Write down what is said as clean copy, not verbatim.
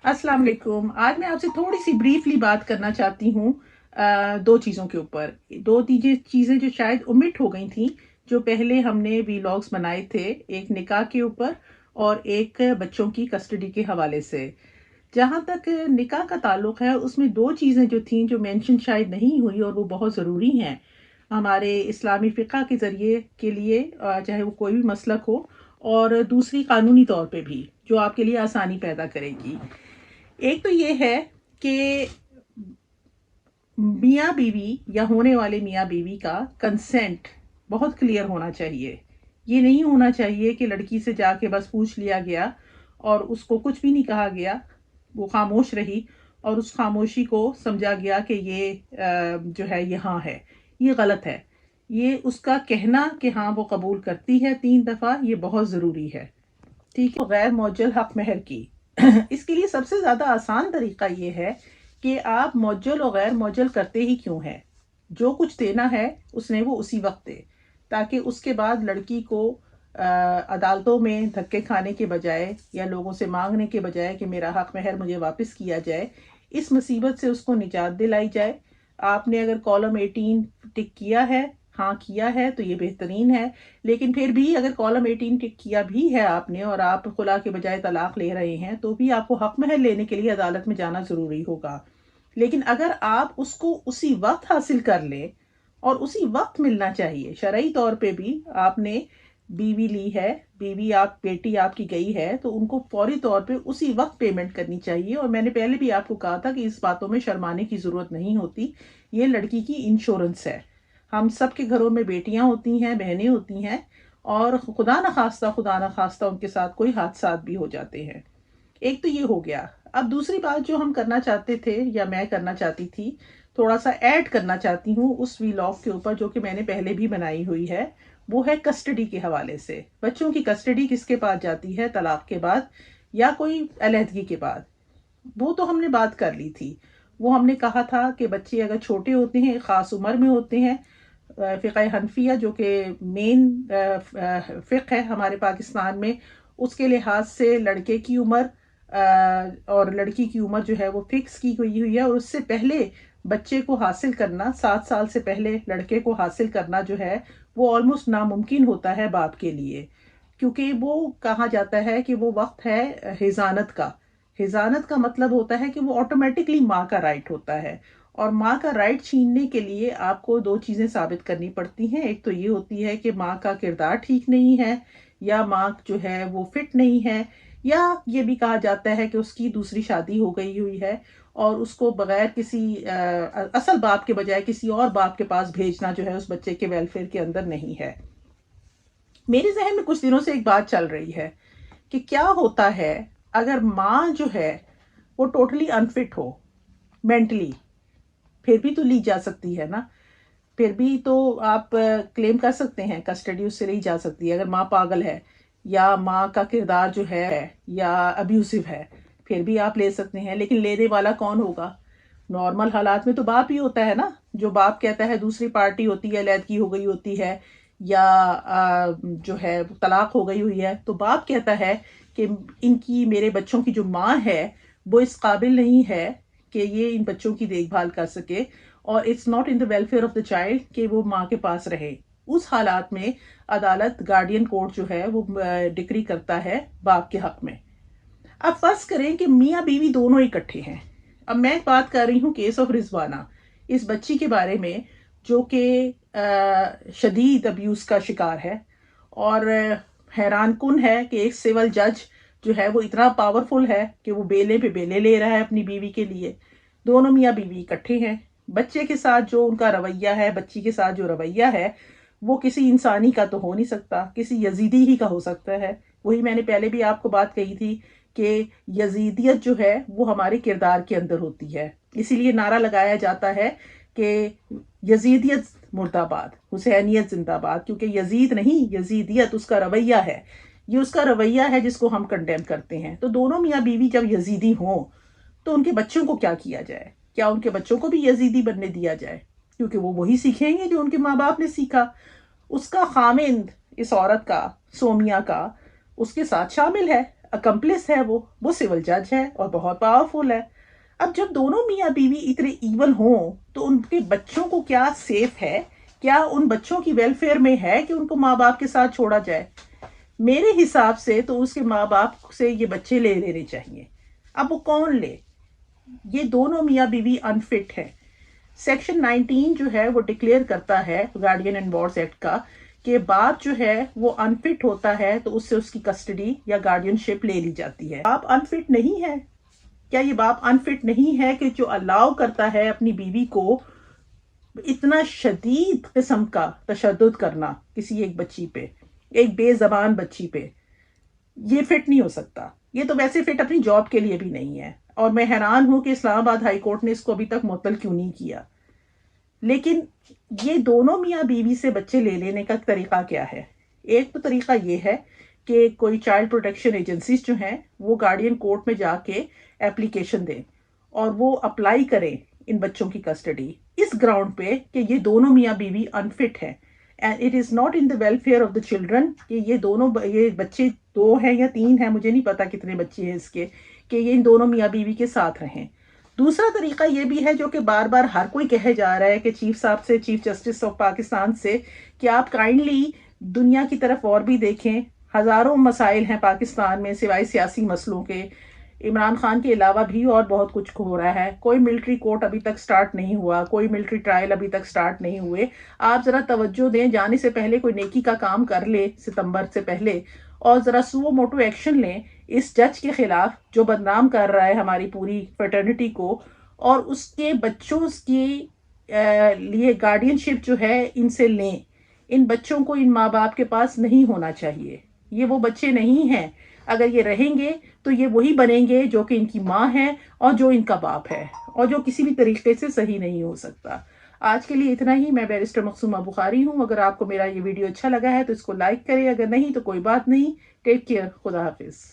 अस्सलाम वालेकुम। आज मैं आपसे थोड़ी सी ब्रीफली बात करना चाहती हूँ दो चीज़ों के ऊपर। दो तीन चीज़ें जो शायद ओमिट हो गई थी, जो पहले हमने वीलॉग्स बनाए थे, एक निकाह के ऊपर और एक बच्चों की कस्टडी के हवाले से। जहाँ तक निकाह का ताल्लुक है, उसमें दो चीज़ें जो थीं जो मेंशन शायद नहीं हुई और वो बहुत ज़रूरी हैं हमारे इस्लामी फ़िक़्ह के ज़रिए के लिए, चाहे वो कोई भी मसलक हो, और दूसरी कानूनी तौर पे भी जो आपके लिए आसानी पैदा करेगी। एक तो ये है कि मियाँ बीवी या होने वाले मियाँ बीवी का कंसेंट बहुत क्लियर होना चाहिए। ये नहीं होना चाहिए कि लड़की से जाके बस पूछ लिया गया और उसको कुछ भी नहीं कहा गया, वो खामोश रही और उस खामोशी को समझा गया कि ये जो है ये हाँ है। ये गलत है। ये उसका कहना कि हाँ वो कबूल करती है 3 दफ़ा, ये बहुत ज़रूरी है। ठीक है। गैर मौजल हक महर की इसके लिए सबसे ज़्यादा आसान तरीका ये है कि आप मौजल और गैर मौजल करते ही क्यों हैं। जो कुछ देना है उसने वो उसी वक्त दे, ताकि उसके बाद लड़की को अदालतों में धक्के खाने के बजाय या लोगों से मांगने के बजाय कि मेरा हक महर मुझे वापस किया जाए, इस मुसीबत से उसको निजात दिलाई जाए। आपने अगर कॉलम 18 टिक किया है, हाँ किया है, तो ये बेहतरीन है। लेकिन फिर भी अगर कॉलम 18 टिक किया भी है आपने और आप खुला के बजाय तलाक ले रहे हैं, तो भी आपको हक महर लेने के लिए अदालत में जाना ज़रूरी होगा। लेकिन अगर आप उसको उसी वक्त हासिल कर लें, और उसी वक्त मिलना चाहिए, शरई तौर पे भी आपने बीवी ली है, बीवी आप बेटी आपकी गई है, तो उनको फौरी तौर पे उसी वक्त पेमेंट करनी चाहिए। और मैंने पहले भी आपको कहा था कि इस बातों में शर्माने की ज़रूरत नहीं होती। ये लड़की की इंश्योरेंस है। हम सब के घरों में बेटियां होती हैं, बहनें होती हैं, और खुदा ना खास्ता उनके साथ कोई हादसा भी हो जाते हैं। एक तो ये हो गया। अब दूसरी बात जो हम करना चाहते थे या मैं करना चाहती थी, थोड़ा सा ऐड करना चाहती हूँ उस वीलॉग के ऊपर जो कि मैंने पहले भी बनाई हुई है। वो है कस्टडी के हवाले से। बच्चों की कस्टडी किसके पास जाती है तलाक के बाद या कोई अलहदगी के बाद? वो तो हमने बात कर ली थी। वो हमने कहा था कि बच्चे अगर छोटे होते हैं, ख़ास उम्र में होते हैं, फ़िक़्ह हनफिया जो कि मेन फ़िक़्ह है हमारे पाकिस्तान में, उसके लिहाज से लड़के की उम्र और लड़की की उम्र जो है वो फिक्स की गई हुई है। और उससे पहले बच्चे को हासिल करना, 7 साल से पहले लड़के को हासिल करना जो है वो ऑलमोस्ट नामुमकिन होता है बाप के लिए, क्योंकि वो कहा जाता है कि वो वक्त है हिजानत का। हिजानत का मतलब होता है कि वो ऑटोमेटिकली माँ का राइट होता है। और माँ का राइट छीनने के लिए आपको दो चीज़ें साबित करनी पड़ती हैं। एक तो ये होती है कि माँ का किरदार ठीक नहीं है, या माँ जो है वो फिट नहीं है, या ये भी कहा जाता है कि उसकी दूसरी शादी हो गई हुई है और उसको बगैर किसी असल बाप के बजाय किसी और बाप के पास भेजना जो है उस बच्चे के वेलफेयर के अंदर नहीं है। मेरे जहन में कुछ दिनों से एक बात चल रही है कि क्या होता है अगर माँ जो है वो टोटली अनफिट हो मेंटली, फिर भी तो ली जा सकती है ना। फिर भी तो आप क्लेम कर सकते हैं, कस्टडी उससे ली जा सकती है। अगर माँ पागल है या माँ का किरदार जो है या अब्यूसिव है, फिर भी आप ले सकते हैं। लेकिन लेने वाला कौन होगा? नॉर्मल हालात में तो बाप ही होता है ना। जो बाप कहता है, दूसरी पार्टी होती है, अलैदगी हो गई होती है या जो है तलाक हो गई हुई है, तो बाप कहता है कि इनकी, मेरे बच्चों की जो माँ है वो इस काबिल नहीं है कि ये इन बच्चों की देखभाल कर सके, और it's not in the welfare of the child कि वो माँ के पास रहे। उस हालात में अदालत, गार्डियन कोर्ट जो है वो डिक्री करता है बाप के हक में। अब फर्ज करें कि मियाँ बीवी दोनों इकट्ठे हैं। अब मैं बात कर रही हूँ केस ऑफ रिजवाना, इस बच्ची के बारे में जो कि शदीद अब्यूज का शिकार है। और हैरान कुन है कि एक सिविल जज जो है वो इतना पावरफुल है कि वो बेले पे बेले ले रहा है अपनी बीवी के लिए। दोनों मियाँ बीवी इकट्ठे हैं। बच्चे के साथ जो उनका रवैया है, बच्ची के साथ जो रवैया है, वो किसी इंसानी का तो हो नहीं सकता, किसी यजीदी ही का हो सकता है। वही मैंने पहले भी आपको बात कही थी कि यजीदियत जो है वो हमारे किरदार के अंदर होती है। इसीलिए नारा लगाया जाता है कि यजीदियत मुर्दाबाद, हुसैनियत जिंदाबाद, क्योंकि यजीद नहीं, यजीदियत उसका रवैया है। ये उसका रवैया है जिसको हम कंडेम करते हैं। तो दोनों मियाँ बीवी जब यजीदी हों, तो उनके बच्चों को क्या किया जाए? क्या उनके बच्चों को भी यजीदी बनने दिया जाए? क्योंकि वो वही सीखेंगे जो उनके माँ बाप ने सीखा। उसका खामिंद, इस औरत का, सोमिया का, उसके साथ शामिल है। اکمپلس ہے، وہ سول جج ہے اور بہت پاورفل ہے۔ اب جب دونوں میاں بیوی اتنے ایون ہوں تو ان کے بچوں کو کیا سیف ہے؟ کیا ان بچوں کی ویلفیئر میں ہے کہ ان کو ماں باپ کے ساتھ چھوڑا جائے؟ میرے حساب سے تو اس کے ماں باپ سے یہ بچے لے لینے چاہیے۔ اب وہ کون لے؟ یہ دونوں میاں بیوی انفٹ ہے۔ سیکشن 19 جو ہے وہ ڈکلیئر کرتا ہے گارڈین اینڈ وارڈز ایکٹ کا کہ باپ جو ہے وہ انفٹ ہوتا ہے تو اس سے اس کی کسٹڈی یا گارڈین شپ لے لی جاتی ہے۔ باپ انفٹ نہیں ہے؟ کیا یہ باپ انفٹ نہیں ہے کہ جو الاؤ کرتا ہے اپنی بیوی کو اتنا شدید قسم کا تشدد کرنا کسی ایک بچی پہ، ایک بے زبان بچی پہ؟ یہ فٹ نہیں ہو سکتا۔ یہ تو ویسے فٹ اپنی جاب کے لیے بھی نہیں ہے، اور میں حیران ہوں کہ اسلام آباد ہائی کورٹ نے اس کو ابھی تک معطل کیوں نہیں کیا۔ لیکن یہ دونوں میاں بیوی سے بچے لے لینے کا طریقہ کیا ہے؟ ایک تو طریقہ یہ ہے کہ کوئی چائلڈ پروٹیکشن ایجنسیز جو ہیں وہ گارڈین کورٹ میں جا کے اپلیکیشن دیں اور وہ اپلائی کریں ان بچوں کی کسٹڈی اس گراؤنڈ پہ کہ یہ دونوں میاں بیوی انفٹ ہیں and it is not in the welfare of the children کہ یہ بچے 2 ہیں یا 3 ہیں، مجھے نہیں پتا کتنے بچے ہیں اس کے، کہ یہ ان دونوں میاں بیوی کے ساتھ رہیں۔ دوسرا طریقہ یہ بھی ہے جو کہ بار بار ہر کوئی کہے جا رہا ہے کہ چیف صاحب سے، چیف جسٹس آف پاکستان سے، کہ آپ کائنڈلی دنیا کی طرف اور بھی دیکھیں۔ ہزاروں مسائل ہیں پاکستان میں سوائے سیاسی مسئلوں کے، عمران خان کے علاوہ بھی اور بہت کچھ ہو رہا ہے۔ کوئی ملٹری کورٹ ابھی تک سٹارٹ نہیں ہوا، کوئی ملٹری ٹرائل ابھی تک سٹارٹ نہیں ہوئے۔ آپ ذرا توجہ دیں، جانے سے پہلے کوئی نیکی کا کام کر لے ستمبر سے پہلے، اور ذرا سو موٹو ایکشن لیں اس جج کے خلاف جو بدنام کر رہا ہے ہماری پوری فرٹرنٹی کو، اور اس کے بچوں کی لیے گارڈین شپ جو ہے ان سے لیں۔ ان بچوں کو ان ماں باپ کے پاس نہیں ہونا چاہیے، یہ وہ بچے نہیں ہیں۔ اگر یہ رہیں گے تو یہ وہی بنیں گے جو کہ ان کی ماں ہے اور جو ان کا باپ ہے، اور جو کسی بھی طریقے سے صحیح نہیں ہو سکتا۔ آج کے لیے اتنا ہی۔ میں بیرسٹر مقصومہ بخاری ہوں۔ اگر آپ کو میرا یہ ویڈیو اچھا لگا ہے تو اس کو لائک کریں، اگر نہیں تو کوئی بات نہیں۔ ٹیک کیئر، خدا حافظ۔